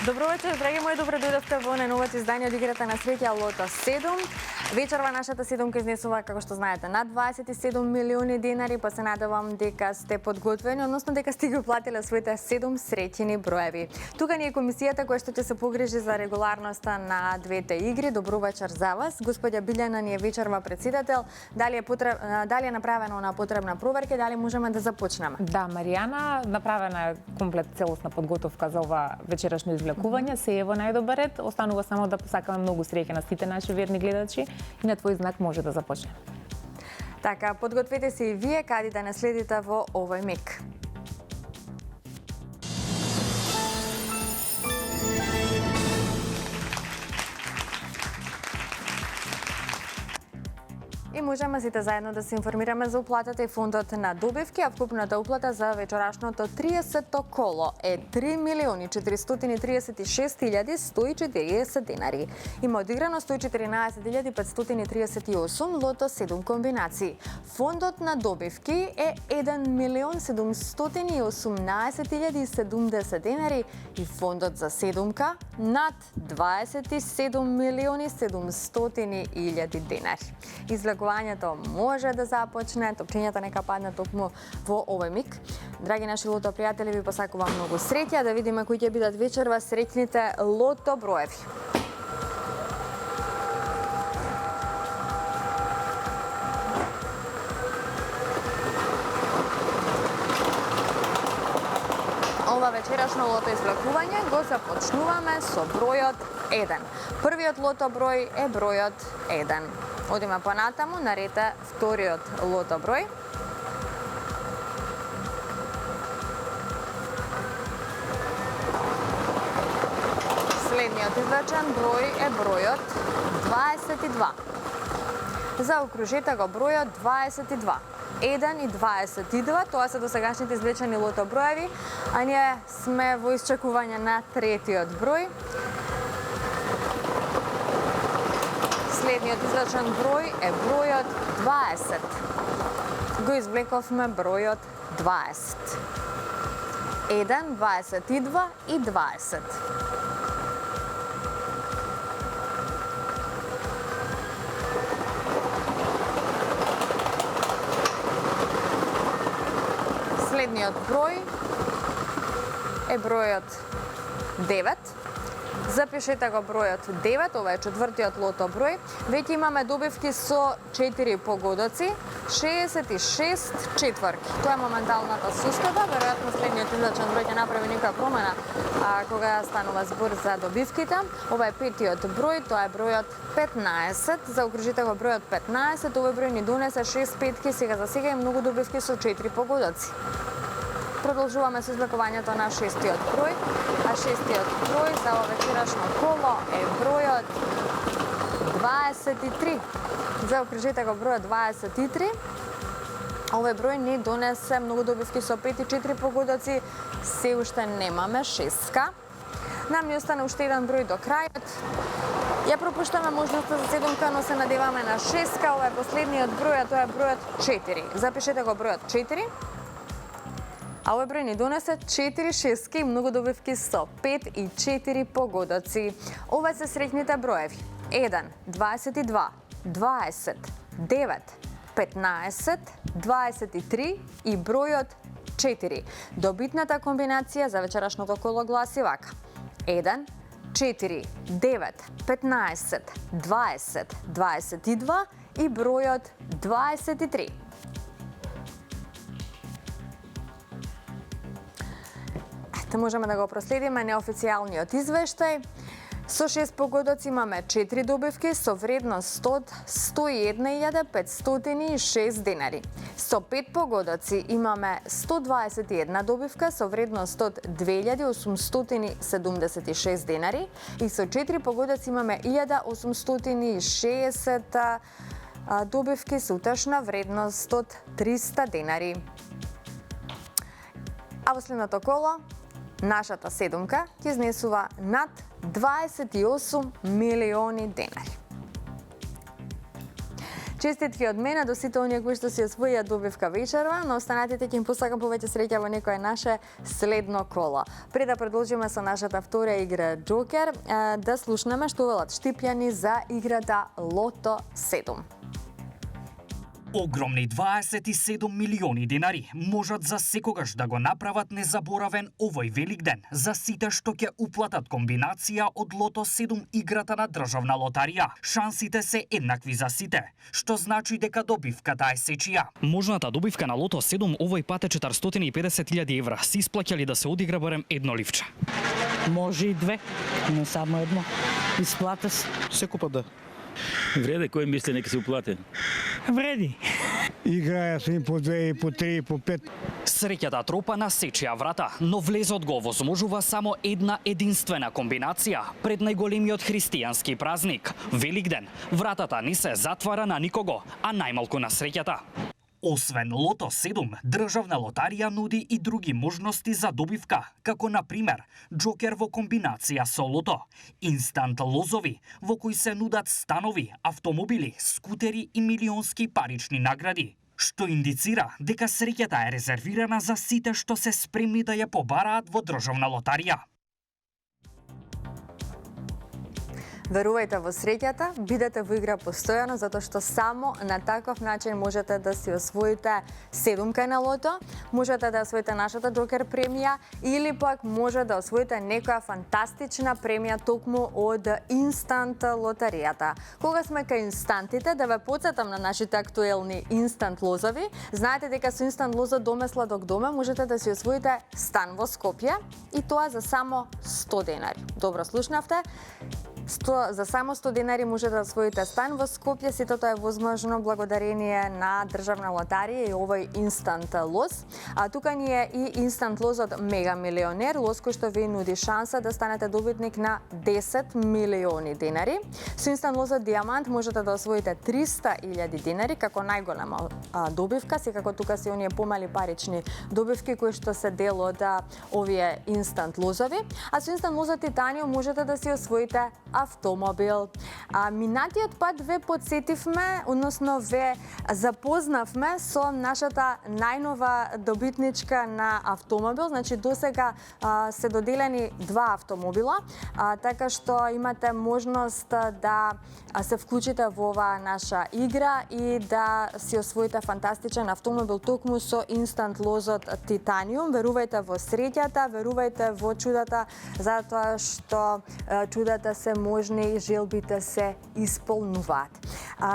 Добро вечер, драги мои, добро дојдовте во најновото издание од играта на среќа Лото 7. Вечерва нашата седумка изнесува, како што знаете, над 27 милиони денари, па се надевам дека сте подготвени, односно дека сте ги уплатиле своите 7 среќени броеви. Тука ни е комисијата која што ќе се погрижи за регуларноста на двете игри. Добро вечер за вас. Господја Билјана ни е вечерва председател. Дали е направено на потребна проверка, дали можеме да започнеме? Да, Маријана, направена е комплет целосна подготовка за ова вечерашно извлекување. Се е во најдобар ред. Останува само да посакаме многу среќа на сите наши верни гледачи и на твој знак може да започнеме. Така, подгответе се и вие каде да не следите во овој миг. И можеме сите заедно да се информираме за уплатата и фондот на добивки, а вкупната уплата за вечерашното 30-то коло е 3.436.140 денари. Има одиграно 114.538 лото 7 комбинации. Фондот на добивки е 1.718.070 денари и фондот за седумка над 27.700.000 денари. Излекувањето може да започне, топчењата нека паднат токму во овој миг. Драги наши лото пријатели, ви посакувам многу среќа, да видиме кои ќе бидат вечерва среќните лото броеви. Ова вечерашно лото извлекување го започнуваме со бројот 1. Првиот лото број е бројот 1. Одиме понатаму, наред е вториот лото број. Следниот извлечен број е бројот 22. Заокружете го бројот 22. 1 и 22, тоа се досегашните извлечени лото броеви, а ние сме во исчекување на третиот број. Следниот извлечен број е бројот 20. Го извлековме бројот 20. 1, 22 и 20. Следниот број е бројот 9. Запишете го бројот 9, ова е четвртиот лото број. Веќе имаме добивки со 4 погодоци, 66 четврки. Тоа е моменталната состојба, веројатно следниот извлечен број ќе направи некоја промена кога станува збор за добивките. Ова е петиот број, тоа е бројот 15. Заокружите го бројот 15, овој број ни донесе 6 петки, сега за сега и многу добивки со 4 погодоци. Продолжуваме со извлекувањето на шестиот број, а шестиот број за ова вечерашно коло е бројот 23. Заокружете го бројот 23. Овој број ни донесе многу добивки со 5 и 4 погодоци, се уште немаме шестка. Нам ни остане уште еден број до крајот. Ја пропуштаме можноста за седумка, но се надеваме на шестка. Ова е последниот број, а тоа е бројот 4. Запишете го бројот 4. А овој број ни донесе 4 шестки и многу добивки со 5 и 4 погодоци. Ова се среќните броеви. 1, 22, 20, 9, 15, 23 и бројот 4. Добитната комбинација за вечерашното коло гласи вака. 1, 4, 9, 15, 20, 22 и бројот 23. Можеме да го проследиме неофицијалниот извештај. Со 6 погодоци имаме 4 добивки со вредност од 101.506 денари. Со 5 погодоци имаме 121 добивка со вредност од 2.876 денари и со 4 погодоци имаме 1.860 добивки со утешна вредност од 300 денари. А во следното коло нашата седумка ќе изнесува над 28 милиони денари. Честитки од мене до сите оние кои што си освоија добивка вечерва, но останатите ќе им посакам повеќе среќа во некое наше следно коло. Пред да продолжиме со нашата втора игра Джокер, да слушнеме што велат Штипјани за играта Лото 7. Огромни 27 милиони денари можат за секогаш да го направат незаборавен овој велик ден за сите што ќе уплатат комбинација од Лото 7 играта на државна лотарија. Шансите се еднакви за сите, што значи дека добивката е сечија. Можната добивка на Лото 7 овој пат е 450.000 евра. Си исплаќали да се одигра барем едно ливче? Може и две, но само едно. Исплата се. Секој пат да. Вреде, кој мисли нека се уплати? Вреди. Играја се по 2, по 3, по 5. Среќата тропа на сечија врата, но влезот го возможува само една единствена комбинација пред најголемиот христијански празник – Великден. Вратата не се затвара на никого, а најмалку на среќата. Освен Лото 7, државна лотарија нуди и други можности за добивка, како на пример Джокер во комбинација со Лото, инстант лозови во кои се нудат станови, автомобили, скутери и милионски парични награди, што индицира дека среќата е резервирана за сите што се спремни да ја побараат во државна лотарија. Верувајте во среќата, бидете во игра постојано, затоа што само на таков начин можете да си освоите седумка на лото, можете да освоите нашата Джокер премија или пак може да освоите некоја фантастична премија токму од инстант лотаријата. Кога сме кај инстантите, да ве потсетам на нашите актуелни инстант лозови, знаете дека со инстант лоза доме сладок доме можете да си освоите стан во Скопје и тоа за само 100 денари. Добро слушнавте. За само 100 денари можете да освоите стан во Скопје, сето тоа е возможно благодарение на државна лотарија и овој инстант лоз. А тука ни е и инстант лозот Мега милионер, лоз кој што ви нуди шанса да станете добитник на 10 милиони денари. Со инстант лозот Диамант можете да освоите 300.000 денари како најголема добивка, секако тука се оние помали парични добивки кои што се дел од овие инстант лозови. А со инстант лозот Титаниум можете да си освоите автомобил. Минатиот пат ве подсетивме, односно ве запознавме со нашата најнова добитничка на автомобил. Значи, досега се доделени 2 автомобила, така што имате можност да се вклучите во оваа наша игра и да си освоите фантастичен автомобил токму со инстант лозот Титаниум. Верувајте во среќата, верувајте во чудата, затоа што чудата се можни и желбите се исполнуваат.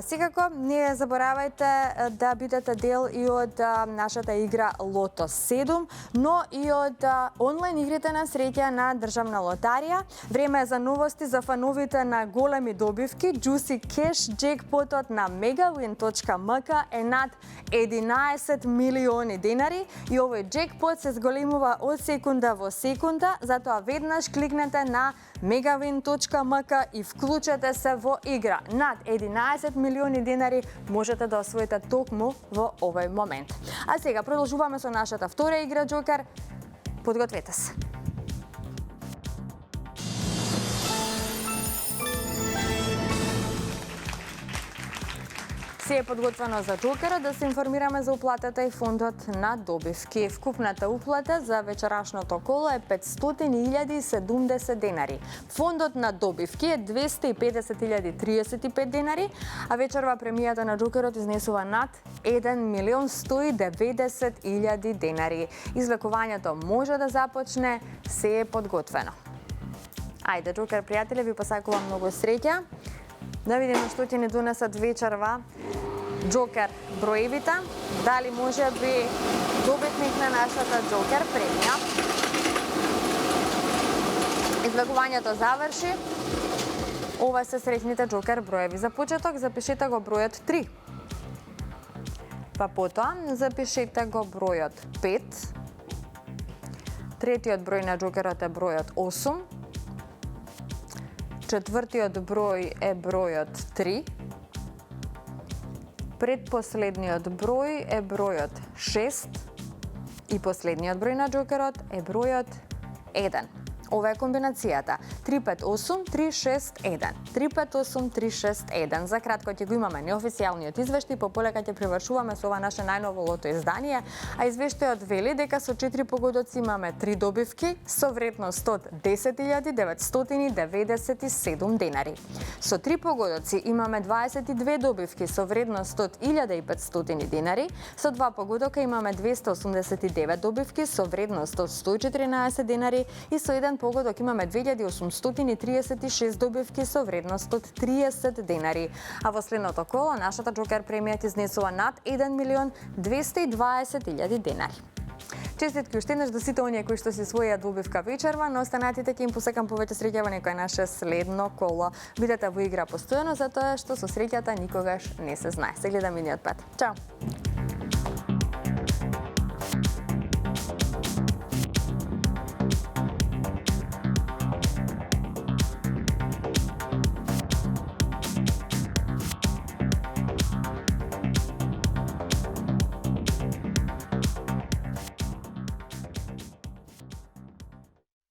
Секако, не заборавајте да бидете дел и од нашата игра Лото 7, но и од онлайн игрите на среќа на државна лотарија. Време е за новости за фановите на големи добивки. Juicy Cash джекпотот на megawin.mk е над 11 милиони денари и овој джекпот се зголемува од секунда во секунда, затоа веднаш кликнете на megawin.mk и вклучете се во игра. Над 11 милиони денари можете да освоите токму во овој момент. А сега продолжуваме со нашата втора игра Джокер. Подгответе се. Се е подготвено за Джокера да се информираме за уплатата и фондот на добивки. Вкупната уплата за вечерашното коло е 500.070 денари. Фондот на добивки е 250.035 денари, а вечерва премијата на Джокерот изнесува над 1.190.000 денари. Извлекувањето може да започне, се е подготвено. Ајде, Джокер пријатели, ви посакувам многу среќа. Да видиме што ќе ни донесат вечерва Джокер броевите. Дали може би добитник на нашата Джокер премија. Извлекувањето заврши. Ова се среќните Джокер броеви. За почеток запишете го бројот 3. Па потоа запишете го бројот 5. Третиот број на Джокерот е бројот 8. Четвртиот број е бројот 3. Предпоследниот број е бројот 6. И последниот број на Джокерот е бројот 1. Ова е комбинацијата 358-361. 358-361. За кратко ќе го имаме неофицијалниот извештај, пополека ќе привршуваме со ова наше најново лото издание, а извештајот вели дека со 4 погодоци имаме 3 добивки со вредност од 10.997 денари. Со 3 погодоци имаме 22 добивки со вредност од 1.500 денари, со 2 погодока имаме 289 добивки со вредност од 114 денари и со 1 погодок имаме 2836 добивки со вредност од 30 денари. А во следното коло нашата Джокер премија ќе изнесува над 1.220.000 денари. Честитки уште еднаш до сите оние кои што си своја добивка вечерва, но останатите ќе им посекам повеќе среќа во некој наше следно коло. Бидете во игра постојано, затоа што со среќата никогаш не се знае. Се гледаме идниот пат. Чао!